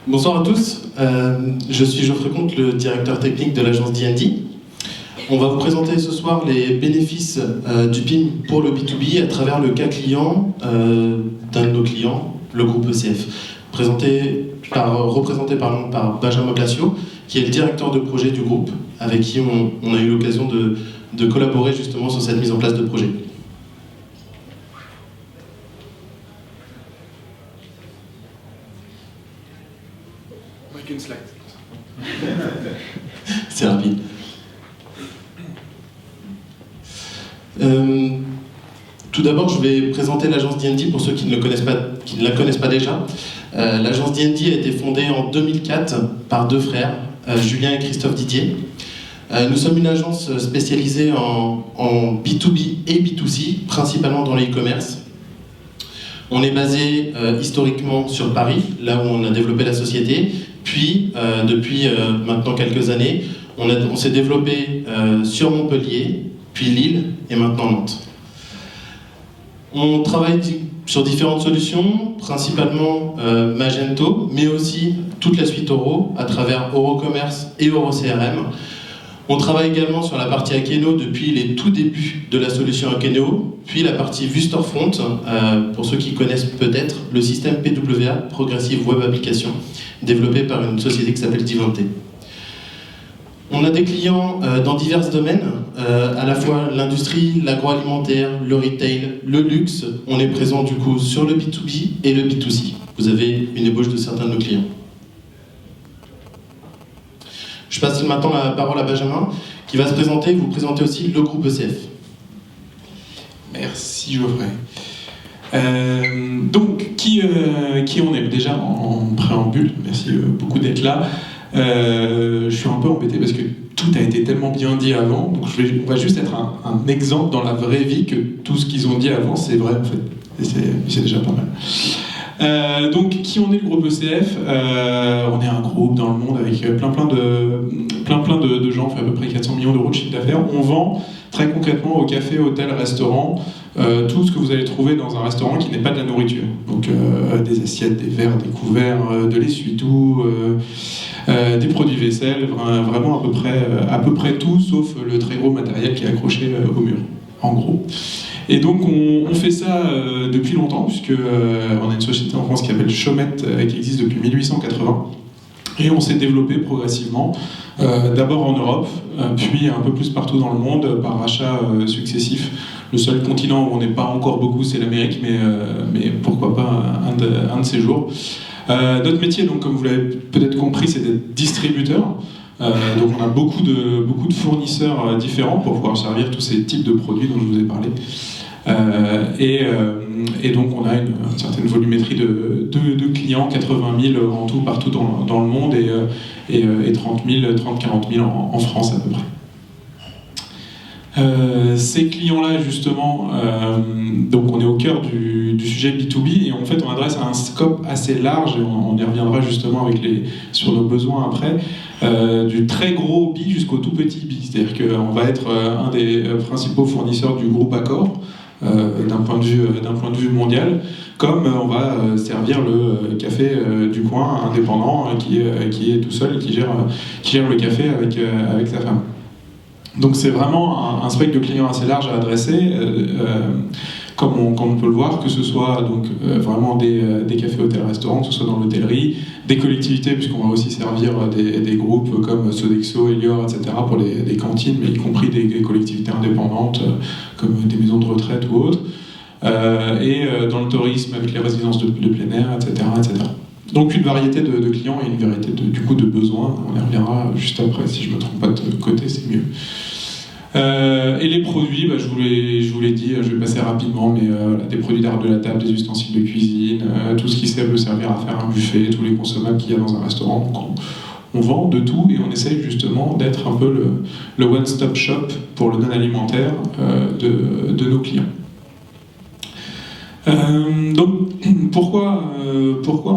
Bonsoir à tous, je suis Geoffrey Comte, le directeur technique de l'agence D&D. On va vous présenter ce soir les bénéfices du PIM pour le B2B à travers le cas client d'un de nos clients, le groupe ECF, représenté par Benjamin Glacio, qui est le directeur de projet du groupe, avec qui on a eu l'occasion de collaborer justement sur cette mise en place de projet. Une slide. C'est rapide. Tout d'abord, je vais présenter l'agence D&D pour ceux qui ne la connaissent pas déjà. L'agence D&D a été fondée en 2004 par deux frères, Julien et Christophe Didier. Nous sommes une agence spécialisée en B2B et B2C, principalement dans les e-commerce. On est basé historiquement sur Paris, là où on a développé la société. Puis, depuis maintenant quelques années, on s'est développé sur Montpellier, puis Lille et maintenant Nantes. On travaille sur différentes solutions, principalement Magento, mais aussi toute la suite Oro à travers Eurocommerce et EuroCRM. On travaille également sur la partie Akeno depuis les tout débuts de la solution Akeno, puis la partie Vue Storefront, pour ceux qui connaissent peut-être le système PWA, Progressive Web Application, développé par une société qui s'appelle Divante. On a des clients dans divers domaines, à la fois l'industrie, l'agroalimentaire, le retail, le luxe. On est présent du coup sur le B2B et le B2C. Vous avez une ébauche de certains de nos clients. Je passe maintenant la parole à Benjamin, qui va se présenter et vous présenter aussi le groupe ECF. Merci Geoffrey. Donc, qui on est déjà en préambule? Merci beaucoup d'être là. Je suis un peu embêté parce que tout a été tellement bien dit avant, donc on va juste être un exemple dans la vraie vie que tout ce qu'ils ont dit avant, c'est vrai en fait. Et c'est déjà pas mal. Donc, qui on est le groupe ECF? On est un groupe dans le monde avec plein de gens, on fait à peu près 400 millions d'euros de chiffre d'affaires. On vend très concrètement au café, hôtel, restaurant, tout ce que vous allez trouver dans un restaurant qui n'est pas de la nourriture. Donc des assiettes, des verres, des couverts, de l'essuie-tout, des produits vaisselle, vraiment à peu près tout, sauf le très gros matériel qui est accroché au mur, en gros. Et donc on fait ça depuis longtemps, puisque on a une société en France qui s'appelle Chomette, qui existe depuis 1880. Et on s'est développé progressivement, d'abord en Europe, puis un peu plus partout dans le monde, par rachats successifs. Le seul continent où on n'est pas encore beaucoup, c'est l'Amérique, mais pourquoi pas un de ces jours. Notre métier, donc, comme vous l'avez peut-être compris, c'est d'être distributeur. Donc on a beaucoup de fournisseurs différents pour pouvoir servir tous ces types de produits dont je vous ai parlé. Et donc on a une certaine volumétrie de clients, 80 000 en tout partout dans le monde et 30-40 000 en France à peu près. Ces clients-là justement, donc on est au cœur du sujet B2B et en fait on adresse un scope assez large et on y reviendra justement sur nos besoins après, du très gros B jusqu'au tout petit B, c'est-à-dire qu'on va être un des principaux fournisseurs du groupe Accor, d'un point de vue mondial, comme on va servir le café du coin indépendant qui est tout seul et qui gère le café avec sa femme. Donc c'est vraiment un spectre de clients assez large à adresser, comme on peut le voir, que ce soit donc, vraiment des cafés, hôtels, restaurants, que ce soit dans l'hôtellerie, des collectivités, puisqu'on va aussi servir des groupes comme Sodexo, Elior, etc. pour des cantines, mais y compris des collectivités indépendantes, comme des maisons de retraite ou autres, et dans le tourisme avec les résidences de plein air, etc., etc. Donc une variété de clients et une variété du coup de besoins, on y reviendra juste après, si je ne me trompe pas de côté, c'est mieux. Et les produits, je vous l'ai dit, je vais passer rapidement, mais des produits d'art de la table, des ustensiles de cuisine, tout ce qui peut servir à faire un buffet, tous les consommables qu'il y a dans un restaurant. Donc on vend de tout et on essaye justement d'être un peu le one-stop shop pour le non-alimentaire de nos clients. Donc pourquoi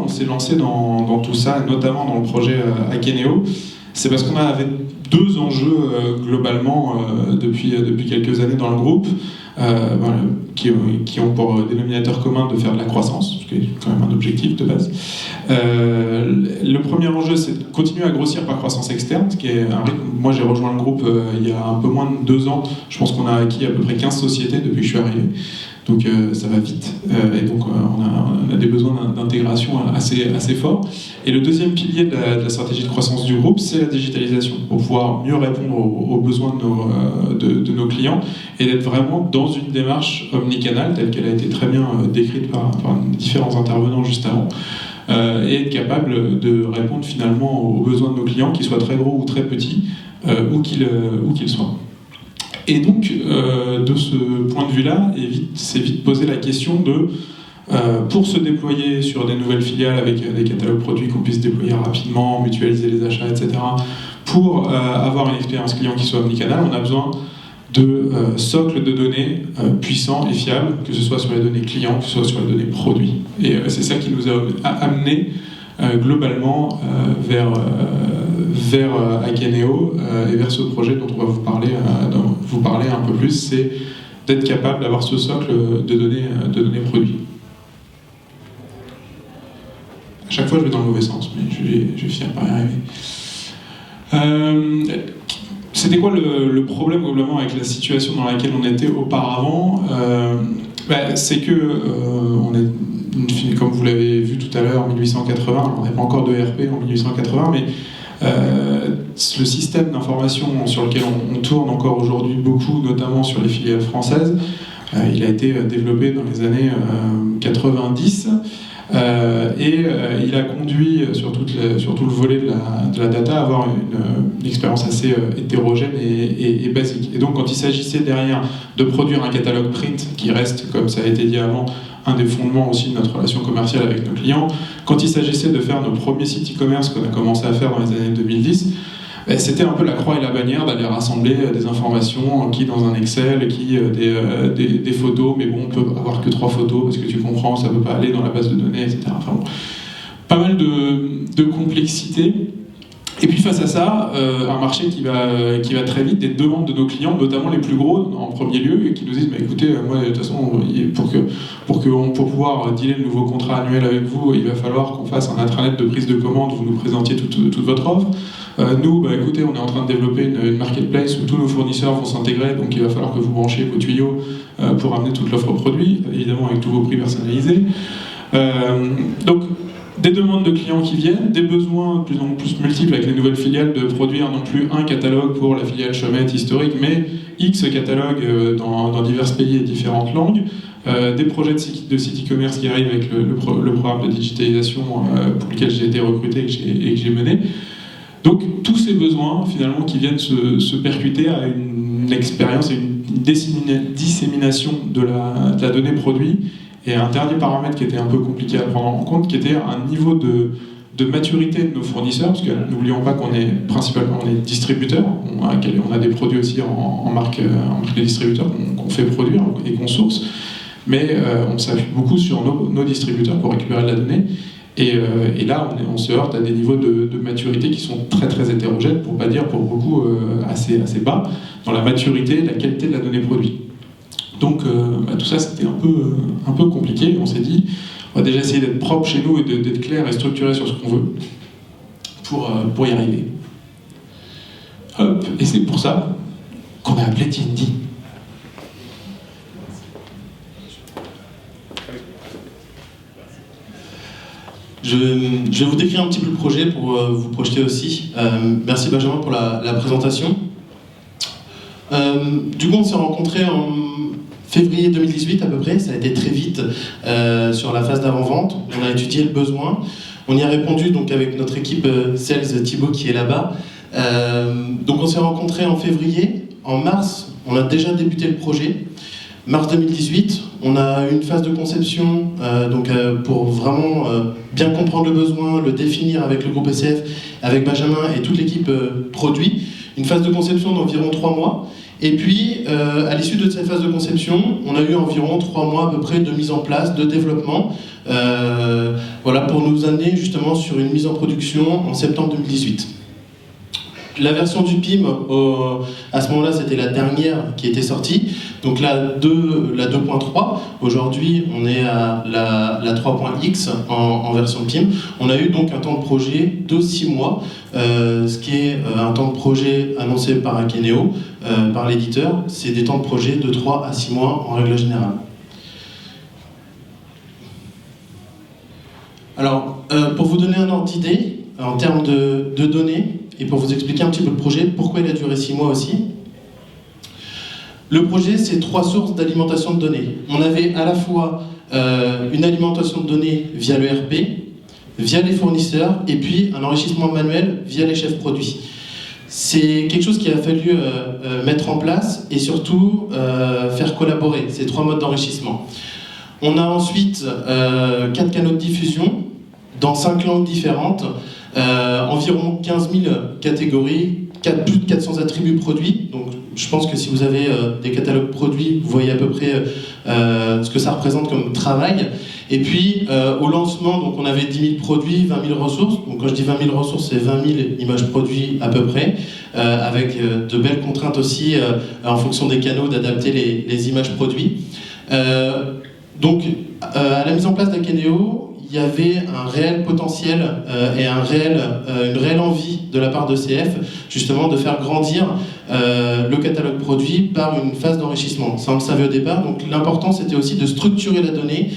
on s'est lancé dans tout ça, notamment dans le projet Akeneo? C'est parce qu'on avait deux enjeux globalement depuis quelques années dans le groupe. voilà, qui ont pour dénominateur commun de faire de la croissance, ce qui est quand même un objectif de base. Le premier enjeu, c'est de continuer à grossir par croissance externe, ce qui est un rythme. Moi, j'ai rejoint le groupe il y a un peu moins de 2 ans. Je pense qu'on a acquis à peu près 15 sociétés depuis que je suis arrivé. Donc ça va vite, et donc on a des besoins d'intégration assez forts. Et le deuxième pilier de la stratégie de croissance du groupe, c'est la digitalisation, pour pouvoir mieux répondre aux besoins de nos clients, et d'être vraiment dans une démarche omnicanale, telle qu'elle a été très bien décrite par différents intervenants juste avant, et être capable de répondre finalement aux besoins de nos clients, qu'ils soient très gros ou très petits, où qu'ils soient. Et donc, de ce point de vue-là, c'est vite posé la question de, pour se déployer sur des nouvelles filiales avec des catalogues produits qu'on puisse déployer rapidement, mutualiser les achats, etc., pour avoir une expérience client qui soit omnicanale, on a besoin de socles de données puissants et fiables, que ce soit sur les données clients, que ce soit sur les données produits. Et c'est ça qui nous a amené globalement vers Akeneo et vers ce projet dont on va vous parler un peu plus, c'est d'être capable d'avoir ce socle de données produits. À chaque fois je vais dans le mauvais sens, mais je vais finir par y arriver. C'était quoi le problème globalement avec la situation dans laquelle on était auparavant? C'est que on est comme vous l'avez vu tout à l'heure, en 1880, on n'avait pas encore de ERP en 1880, mais le système d'information sur lequel on tourne encore aujourd'hui beaucoup, notamment sur les filiales françaises, il a été développé dans les années 90, et il a conduit sur tout le volet de la data à avoir une expérience assez hétérogène et basique. Et donc quand il s'agissait derrière de produire un catalogue print qui reste, comme ça a été dit avant, un des fondements aussi de notre relation commerciale avec nos clients, quand il s'agissait de faire nos premiers sites e-commerce qu'on a commencé à faire dans les années 2010, c'était un peu la croix et la bannière d'aller rassembler des informations qui dans un Excel, qui des photos, mais bon, on peut avoir que 3 photos parce que tu comprends, ça ne peut pas aller dans la base de données, etc. Enfin bon, pas mal de complexité. Et puis face à ça, un marché qui va très vite, des demandes de nos clients, notamment les plus gros en premier lieu, et qui nous disent écoutez, moi de toute façon, pour pouvoir dealer le nouveau contrat annuel avec vous, il va falloir qu'on fasse un intranet de prise de commande, vous nous présentiez toute votre offre. Nous, écoutez, on est en train de développer une marketplace où tous nos fournisseurs vont s'intégrer, donc il va falloir que vous branchiez vos tuyaux pour amener toute l'offre produit, évidemment avec tous vos prix personnalisés. Donc, des demandes de clients qui viennent, des besoins de plus en plus multiples avec les nouvelles filiales de produire non plus un catalogue pour la filiale Chomette historique, mais X catalogues dans divers pays et différentes langues, des projets de site e-commerce qui arrivent avec le programme de digitalisation pour lequel j'ai été recruté et que j'ai mené. Donc tous ces besoins finalement qui viennent se percuter à une expérience et une dissémination de la donnée produit. Et un dernier paramètre qui était un peu compliqué à prendre en compte, qui était un niveau de maturité de nos fournisseurs, parce que n'oublions pas qu'on est principalement distributeur, on a des produits aussi en marque de distributeur qu'on fait produire et qu'on source, mais on s'appuie beaucoup sur nos distributeurs pour récupérer de la donnée. Et là, on se heurte à des niveaux de maturité qui sont très très hétérogènes, pour pas dire pour beaucoup assez bas, dans la maturité et la qualité de la donnée produit. Donc tout ça c'était un peu compliqué. On s'est dit on va déjà essayer d'être propre chez nous et d'être clair et structuré sur ce qu'on veut pour y arriver. Hop, et c'est pour ça qu'on a appelé D&D. Je vais vous décrire un petit peu le projet pour vous projeter aussi. Merci Benjamin pour la présentation. Du coup on s'est rencontrés en février 2018 à peu près, ça a été très vite sur la phase d'avant-vente. On a étudié le besoin, on y a répondu donc avec notre équipe Sales Thibaut qui est là-bas. Donc on s'est rencontrés en février, en mars on a déjà débuté le projet. Mars 2018, on a eu une phase de conception pour vraiment bien comprendre le besoin, le définir avec le groupe SCF, avec Benjamin et toute l'équipe produit. Une phase de conception d'environ 3 mois. Et puis, à l'issue de cette phase de conception, on a eu environ 3 mois à peu près de mise en place, de développement, pour nous amener justement sur une mise en production en septembre 2018. la version du PIM, à ce moment-là, c'était la dernière qui était sortie. Donc la 2.3, aujourd'hui, on est à la 3.x en version PIM. On a eu donc un temps de projet de 6 mois, ce qui est un temps de projet annoncé par Akeneo, par l'éditeur. C'est des temps de projet de 3 à 6 mois en règle générale. Alors, pour vous donner un ordre d'idée, en termes de données, et pour vous expliquer un petit peu le projet, pourquoi il a duré 6 mois aussi. Le projet, c'est 3 sources d'alimentation de données. On avait à la fois une alimentation de données via le RP, via les fournisseurs, et puis un enrichissement manuel via les chefs produits. C'est quelque chose qu'il a fallu mettre en place et surtout faire collaborer ces 3 modes d'enrichissement. On a ensuite 4 canaux de diffusion dans 5 langues différentes, environ 15 000 catégories, plus de 400 attributs produits. Donc je pense que si vous avez des catalogues produits, vous voyez à peu près ce que ça représente comme travail. Et puis au lancement, donc on avait 10 000 produits, 20 000 ressources. Donc quand je dis 20 000 ressources, c'est 20 000 images produits à peu près, avec de belles contraintes aussi en fonction des canaux d'adapter les images produits. Donc à la mise en place d'Akeneo, il y avait un réel potentiel et une réelle envie de la part de CF, justement, de faire grandir le catalogue produit par une phase d'enrichissement. Ça, on le savait au départ, donc l'important, c'était aussi de structurer la donnée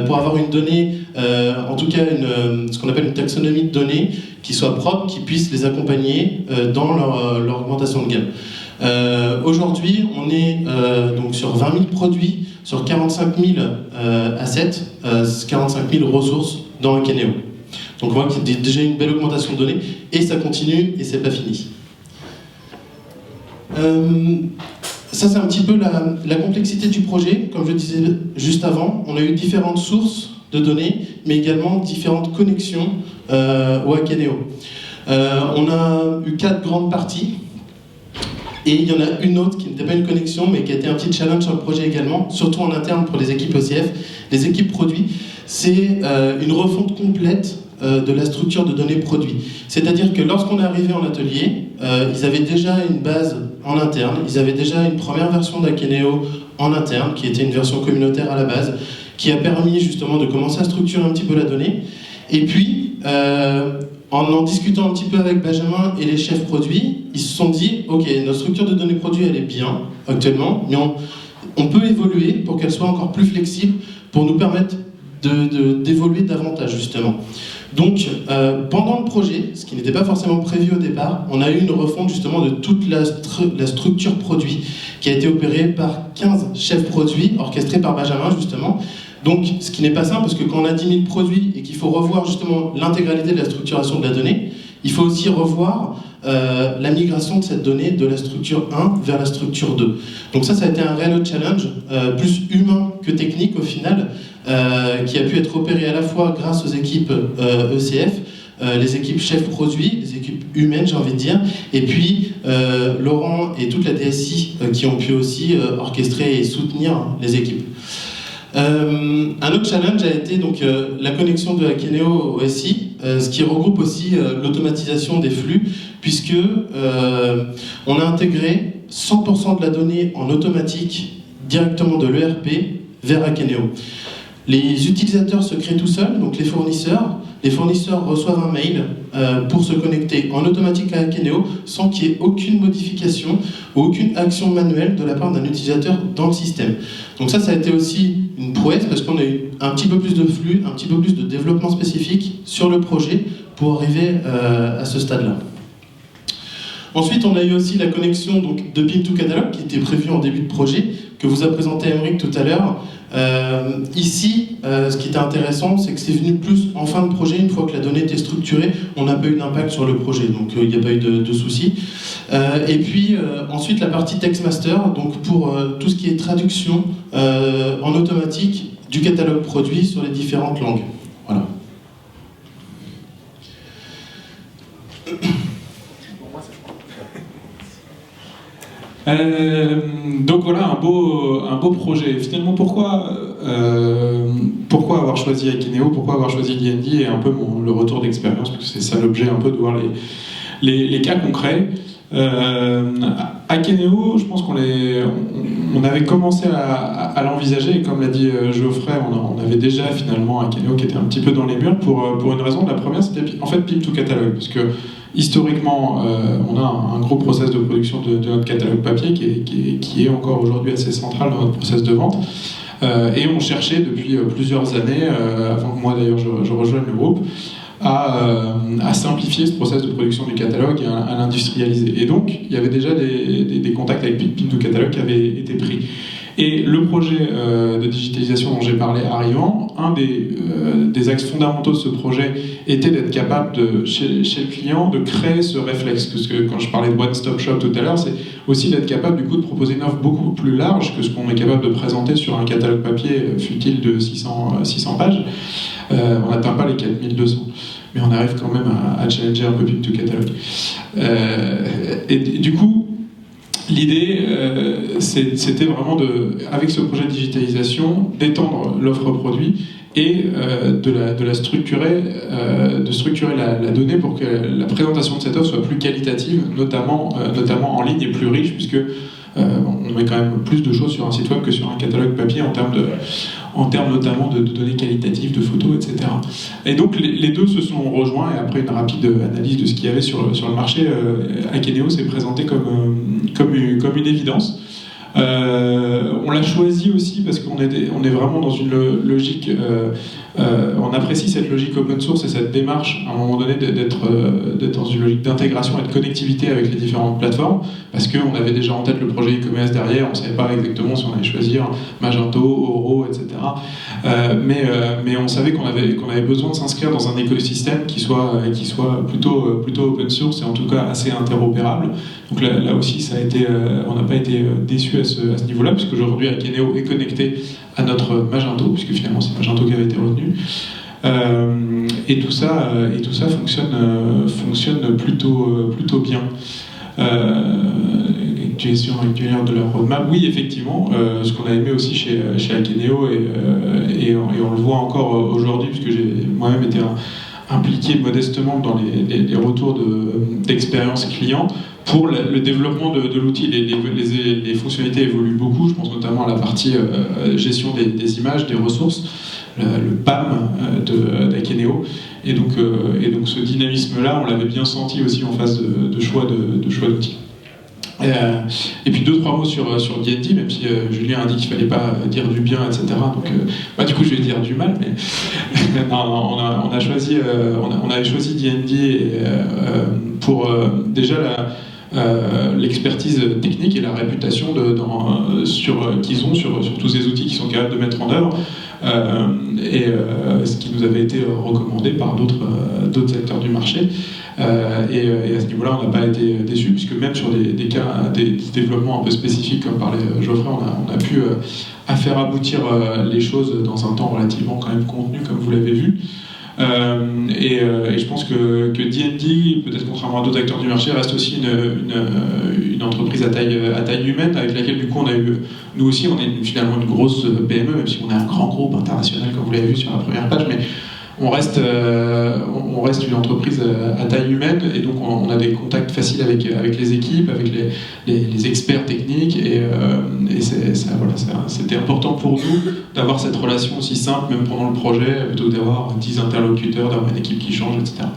pour avoir une donnée, en tout cas ce qu'on appelle une taxonomie de données, qui soit propre, qui puisse les accompagner dans leur augmentation de gamme. Aujourd'hui, on est donc sur 20 000 produits, sur 45 000 assets, 45 000 ressources dans Akeneo. Donc on voit qu'il y a déjà une belle augmentation de données, et ça continue, et c'est pas fini. Ça, c'est un petit peu la complexité du projet. Comme je disais juste avant, on a eu différentes sources de données, mais également différentes connexions au Akeneo. On a eu 4 grandes parties. Et il y en a une autre qui n'était pas une connexion, mais qui a été un petit challenge sur le projet également, surtout en interne pour les équipes ECF, les équipes produits. C'est une refonte complète de la structure de données produits. C'est-à-dire que lorsqu'on est arrivé en atelier, ils avaient déjà une base en interne, ils avaient déjà une première version d'Akeneo en interne, qui était une version communautaire à la base, qui a permis justement de commencer à structurer un petit peu la donnée. Et puis, en discutant un petit peu avec Benjamin et les chefs produits, ils se sont dit, ok, notre structure de données produits, elle est bien actuellement, mais on peut évoluer pour qu'elle soit encore plus flexible, pour nous permettre d'évoluer davantage justement. Donc, pendant le projet, ce qui n'était pas forcément prévu au départ, on a eu une refonte justement de toute la structure produit, qui a été opérée par 15 chefs produits, orchestrés par Benjamin justement. Donc, ce qui n'est pas simple, parce que quand on a 10 000 produits et qu'il faut revoir justement l'intégralité de la structuration de la donnée, il faut aussi revoir la migration de cette donnée de la structure 1 vers la structure 2. Donc ça a été un réel challenge, plus humain que technique au final, qui a pu être opéré à la fois grâce aux équipes ECF, les équipes chefs produits, les équipes humaines, j'ai envie de dire, et puis Laurent et toute la DSI qui ont pu aussi orchestrer et soutenir les équipes. Un autre challenge a été donc la connexion de Akeneo au SI, ce qui regroupe aussi l'automatisation des flux, puisque on a intégré 100% de la donnée en automatique directement de l'ERP vers Akeneo. Les utilisateurs se créent tout seuls, donc les fournisseurs reçoivent un mail pour se connecter en automatique à Akeneo sans qu'il y ait aucune modification ou aucune action manuelle de la part d'un utilisateur dans le système. Donc ça a été aussi une prouesse parce qu'on a eu un petit peu plus de flux, un petit peu plus de développement spécifique sur le projet pour arriver à ce stade-là. Ensuite, on a eu aussi la connexion donc, de PIM to Catalog qui était prévue en début de projet, que vous a présenté Aymeric tout à l'heure. Ici, ce qui était intéressant, c'est que c'est venu plus en fin de projet, une fois que la donnée était structurée, on n'a pas eu d'impact sur le projet, donc il n'y a pas eu de soucis. Et puis ensuite la partie text master, donc pour tout ce qui est traduction en automatique du catalogue produit sur les différentes langues. Voilà. Donc voilà un beau projet. Finalement, pourquoi avoir choisi Akeneo, pourquoi avoir choisi D&D et un peu le retour d'expérience, parce que c'est ça l'objet un peu de voir les cas concrets. Akeneo, je pense on avait commencé à l'envisager, et comme l'a dit Geoffrey, on avait déjà finalement Akeneo qui était un petit peu dans les murs pour une raison. La première, c'était en fait Pin to Catalogue, parce que historiquement, on a un gros process de production de notre catalogue papier qui est encore aujourd'hui assez central dans notre process de vente. Et on cherchait depuis plusieurs années, avant que moi d'ailleurs je rejoigne le groupe, à simplifier ce process de production du catalogue et à l'industrialiser. Et donc, il y avait déjà des contacts avec Pin to Catalogue qui avaient été pris. Et le projet de digitalisation dont j'ai parlé arrivant, un des axes fondamentaux de ce projet était d'être capable, chez le client, de créer ce réflexe. Parce que quand je parlais de one-stop shop tout à l'heure, c'est aussi d'être capable du coup de proposer une offre beaucoup plus large que ce qu'on est capable de présenter sur un catalogue papier fut-il de 600 pages. On n'atteint pas les 4200. Mais on arrive quand même à challenger un peu Pin to Catalogue. Et du coup, l'idée, c'était vraiment, avec ce projet de digitalisation, d'étendre l'offre produit et de la structurer, de structurer la donnée pour que la présentation de cette offre soit plus qualitative, notamment en ligne, et plus riche, puisque on met quand même plus de choses sur un site web que sur un catalogue papier en termes notamment de données qualitatives, de photos, etc. Et donc les deux se sont rejoints, et après une rapide analyse de ce qu'il y avait sur le marché, Akeneo s'est présenté comme une évidence. On l'a choisi aussi parce qu'on est vraiment dans une logique, on apprécie cette logique open source et cette démarche à un moment donné d'être dans une logique d'intégration et de connectivité avec les différentes plateformes, parce qu'on avait déjà en tête le projet e-commerce derrière, on ne savait pas exactement si on allait choisir Magento, Oro, etc. Mais on savait qu'on avait besoin de s'inscrire dans un écosystème qui soit plutôt open source et en tout cas assez interopérable. Donc là aussi, on n'a pas été déçus à ce niveau-là, puisqu'aujourd'hui Akeneo est connecté à notre Magento, puisque finalement c'est Magento qui avait été retenu. Et tout ça fonctionne plutôt bien. Actualisation de la roadmap. Oui, effectivement, ce qu'on a aimé aussi chez Akeneo, et on le voit encore aujourd'hui, puisque j'ai moi-même été impliqué modestement dans les retours d'expérience client. Pour le développement de l'outil, les fonctionnalités évoluent beaucoup. Je pense notamment à la partie gestion des images, des ressources, le PAM d'Akeneo. Et donc ce dynamisme-là, on l'avait bien senti aussi en phase de choix d'outils. Et puis 2-3 mots sur D&D, même si Julien a dit qu'il ne fallait pas dire du bien, etc. Donc, du coup, je vais dire du mal, mais non, on avait choisi D&D pour déjà l'expertise technique et la réputation qu'ils ont sur tous ces outils qu'ils sont capables de mettre en œuvre, ce qui nous avait été recommandé par d'autres acteurs du marché. Et à ce niveau-là, on n'a pas été déçus, puisque même sur des cas, des développements un peu spécifiques, comme parlait Geoffrey, on a pu faire aboutir les choses dans un temps relativement quand même contenu, comme vous l'avez vu. Et je pense que D&D, peut-être contrairement à d'autres acteurs du marché, reste aussi une entreprise à taille humaine, avec laquelle du coup on a eu, nous aussi on est finalement une grosse PME, même si on est un grand groupe international comme vous l'avez vu sur la première page, mais on reste une entreprise à taille humaine, et donc on a des contacts faciles avec les équipes, avec les experts techniques, et c'était important pour nous d'avoir cette relation aussi simple, même pendant le projet, plutôt que d'avoir 10 interlocuteurs, d'avoir une équipe qui change, etc.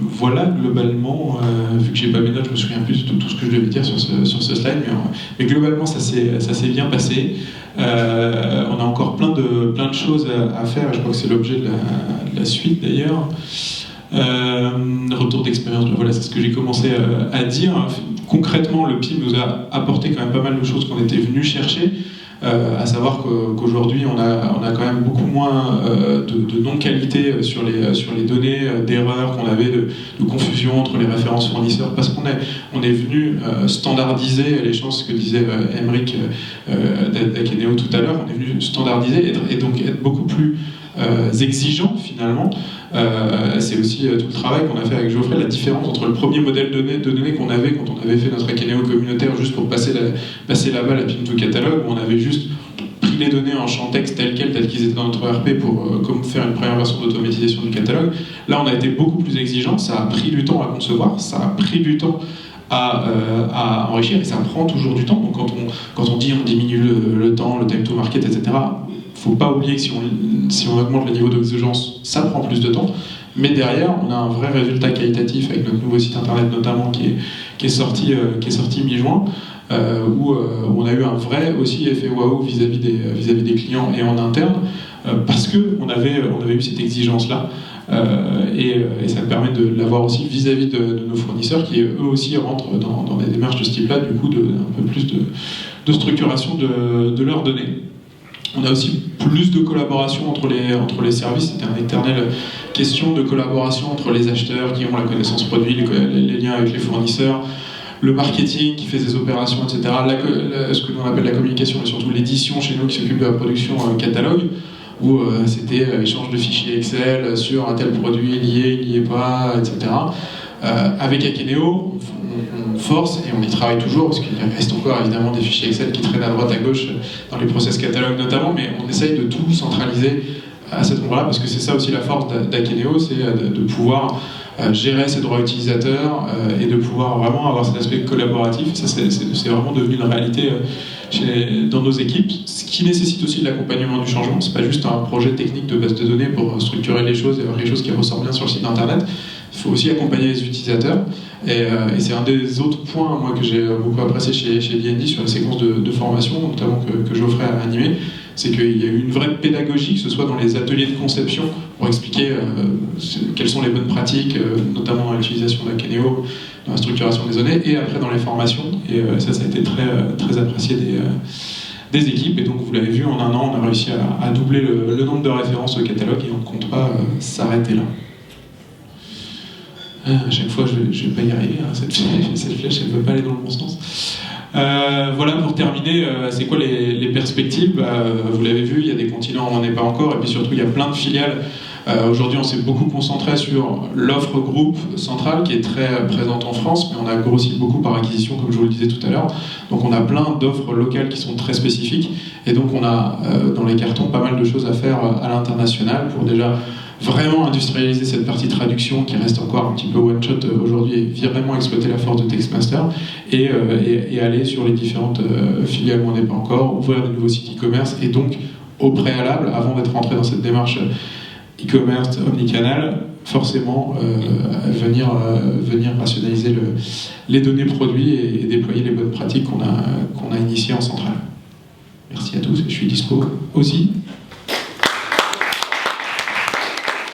Voilà, globalement, vu que j'ai pas mes notes, je me souviens plus de tout ce que je devais dire sur ce slide, mais globalement ça s'est bien passé. On a encore plein de choses à faire, et je crois que c'est l'objet de la suite d'ailleurs. Retour d'expérience, voilà, c'est ce que j'ai commencé à dire. Concrètement, le PIM nous a apporté quand même pas mal de choses qu'on était venu chercher. À savoir qu'aujourd'hui on a quand même beaucoup moins de non-qualité sur les données, d'erreurs qu'on avait, de confusion entre les références fournisseurs, parce qu'on est venu standardiser les choses, ce que disait Emeric d'Akeneo tout à l'heure, on est venu standardiser et donc être beaucoup plus exigeant finalement. C'est aussi tout le travail qu'on a fait avec Geoffrey, la différence entre le premier modèle de données qu'on avait quand on avait fait notre Akeneo communautaire juste pour passer la balle à Pin to Catalogue, où on avait juste pris pris les données en champ texte telles qu'ils étaient dans notre ERP pour comme faire une première version d'automatisation du catalogue. Là, on a été beaucoup plus exigeant, ça a pris du temps à concevoir, ça a pris du temps à enrichir, et ça prend toujours du temps. Donc quand on dit on diminue le temps, le time to market, etc., faut pas oublier que si on augmente le niveau d'exigence, ça prend plus de temps. Mais derrière, on a un vrai résultat qualitatif avec notre nouveau site internet notamment qui est sorti mi-juin, où on a eu un vrai aussi effet waouh vis-à-vis des clients et en interne, parce qu'on avait eu cette exigence-là. Et ça permet de l'avoir aussi vis-à-vis de nos fournisseurs qui eux aussi rentrent dans des démarches de ce type-là, du coup un peu plus de structuration de leurs données. On a aussi plus de collaboration entre les services. C'était une éternelle question de collaboration entre les acheteurs qui ont la connaissance produit, les liens avec les fournisseurs, le marketing qui fait des opérations, etc. Ce que l'on appelle la communication, mais surtout l'édition chez nous qui s'occupe de la production catalogue, où c'était échange de fichiers Excel sur un tel produit lié, il n'y est pas, etc. Avec Akeneo, on force, et on y travaille toujours, parce qu'il reste encore évidemment des fichiers Excel qui traînent à droite à gauche dans les process catalogues notamment, mais on essaye de tout centraliser à cet endroit-là, parce que c'est ça aussi la force d'Akeneo, c'est de pouvoir gérer ses droits utilisateurs et de pouvoir vraiment avoir cet aspect collaboratif. Ça, c'est vraiment devenu une réalité dans nos équipes, ce qui nécessite aussi de l'accompagnement du changement. C'est pas juste un projet technique de base de données pour structurer les choses et avoir quelque chose qui ressort bien sur le site internet. Il faut aussi accompagner les utilisateurs, et c'est un des autres points moi, que j'ai beaucoup apprécié chez D&D sur la séquence de formation, notamment que j'offrais à animer, c'est qu'il y a eu une vraie pédagogie, que ce soit dans les ateliers de conception, pour expliquer quelles sont les bonnes pratiques, notamment dans l'utilisation d'Akeneo, dans la structuration des données, et après dans les formations, et ça a été très, très apprécié des équipes, et donc vous l'avez vu, en un an, on a réussi à doubler le nombre de références au catalogue, et on ne compte pas s'arrêter là. À chaque fois, je ne vais pas y arriver, hein, cette flèche, elle ne veut pas aller dans le bon sens. Voilà, pour terminer, c'est quoi les perspectives? Vous l'avez vu, il y a des continents où on n'en est pas encore, et puis surtout, il y a plein de filiales. Aujourd'hui, on s'est beaucoup concentré sur l'offre groupe centrale, qui est très présente en France, mais on a grossi beaucoup par acquisition, comme je vous le disais tout à l'heure. Donc on a plein d'offres locales qui sont très spécifiques, et donc on a dans les cartons pas mal de choses à faire à l'international pour déjà vraiment industrialiser cette partie traduction qui reste encore un petit peu one-shot aujourd'hui, et vraiment exploiter la force de Textmaster, et aller sur les différentes filiales où on n'est pas encore, ouvrir de nouveaux sites e-commerce, et donc au préalable, avant d'être rentré dans cette démarche e-commerce omnicanal, forcément venir rationaliser les données produits et déployer les bonnes pratiques qu'on a initiées en centrale. Merci à tous, et je suis dispo aussi